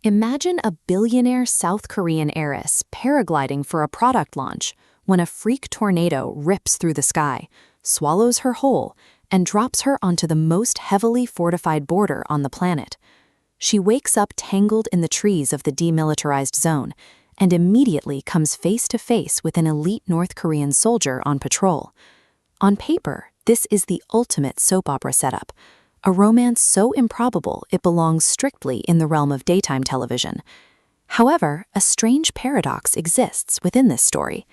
Imagine a billionaire South Korean heiress paragliding for a product launch when a freak tornado rips through the sky, swallows her whole, and drops her onto the most heavily fortified border on the planet. She wakes up tangled in the trees of the demilitarized zone and immediately comes face to face with an elite North Korean soldier on patrol. On paper, this is the ultimate soap opera setup, a romance so improbable it belongs strictly in the realm of daytime television. However, a strange paradox exists within this story.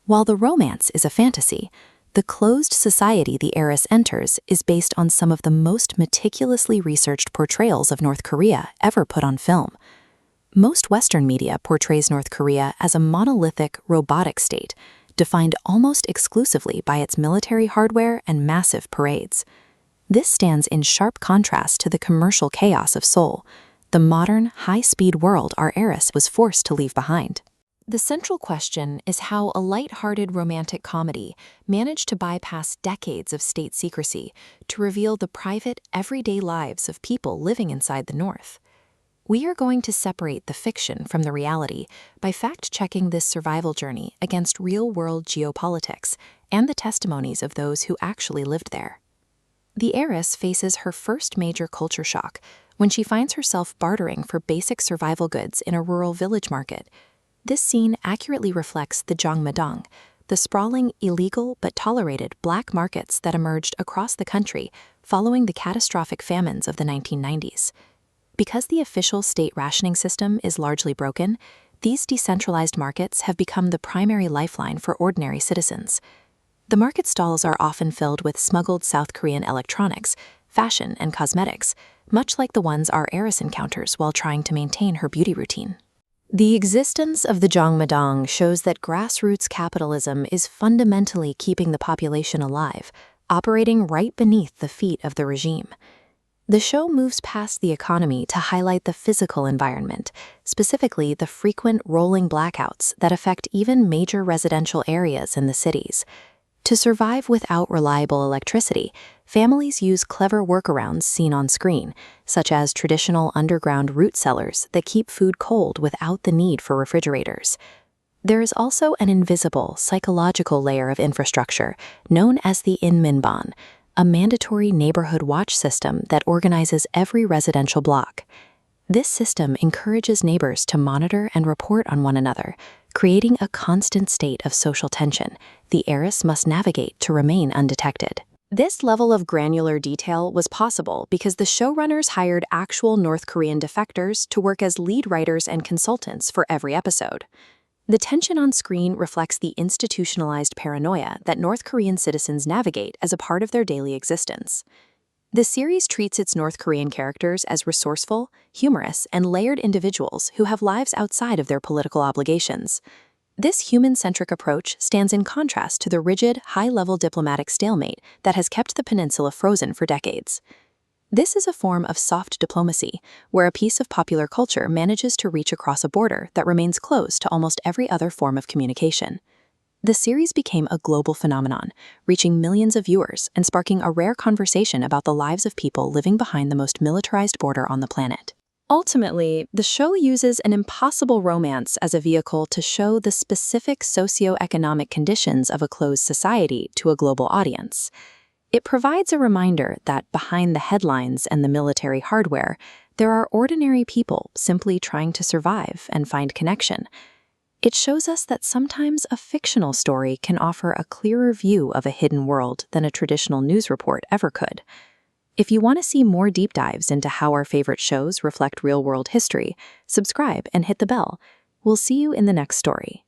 While the romance is a fantasy, the closed society the heiress enters is based on some of the most meticulously researched portrayals of North Korea ever put on film. Most Western media portrays North Korea as a monolithic, robotic state, defined almost exclusively by its military hardware and massive parades. This stands in sharp contrast to the commercial chaos of Seoul, the modern, high-speed world our heiress was forced to leave behind. The central question is how a light-hearted romantic comedy managed to bypass decades of state secrecy to reveal the private, everyday lives of people living inside the North. We are going to separate the fiction from the reality by fact-checking this survival journey against real-world geopolitics and the testimonies of those who actually lived there. The heiress faces her first major culture shock when she finds herself bartering for basic survival goods in a rural village market. This scene accurately reflects the Jeongmadang, the sprawling, illegal but tolerated black markets that emerged across the country following the catastrophic famines of the 1990s. Because the official state rationing system is largely broken, these decentralized markets have become the primary lifeline for ordinary citizens. The market stalls are often filled with smuggled South Korean electronics, fashion, and cosmetics, much like the ones our heiress encounters while trying to maintain her beauty routine. The existence of the Jeongmadang shows that grassroots capitalism is fundamentally keeping the population alive, operating right beneath the feet of the regime. The show moves past the economy to highlight the physical environment, specifically the frequent rolling blackouts that affect even major residential areas in the cities. To survive without reliable electricity, families use clever workarounds seen on screen, such as traditional underground root cellars that keep food cold without the need for refrigerators. There is also an invisible, psychological layer of infrastructure known as the Inminban, a mandatory neighborhood watch system that organizes every residential block. This system encourages neighbors to monitor and report on one another, creating a constant state of social tension the heiress must navigate to remain undetected. This level of granular detail was possible because the showrunners hired actual North Korean defectors to work as lead writers and consultants for every episode. The tension on screen reflects the institutionalized paranoia that North Korean citizens navigate as a part of their daily existence. The series treats its North Korean characters as resourceful, humorous, and layered individuals who have lives outside of their political obligations. This human-centric approach stands in contrast to the rigid, high-level diplomatic stalemate that has kept the peninsula frozen for decades. This is a form of soft diplomacy, where a piece of popular culture manages to reach across a border that remains closed to almost every other form of communication. The series became a global phenomenon, reaching millions of viewers and sparking a rare conversation about the lives of people living behind the most militarized border on the planet. Ultimately, the show uses an impossible romance as a vehicle to show the specific socioeconomic conditions of a closed society to a global audience. It provides a reminder that behind the headlines and the military hardware, there are ordinary people simply trying to survive and find connection. It shows us that sometimes a fictional story can offer a clearer view of a hidden world than a traditional news report ever could. If you want to see more deep dives into how our favorite shows reflect real-world history, subscribe and hit the bell. We'll see you in the next story.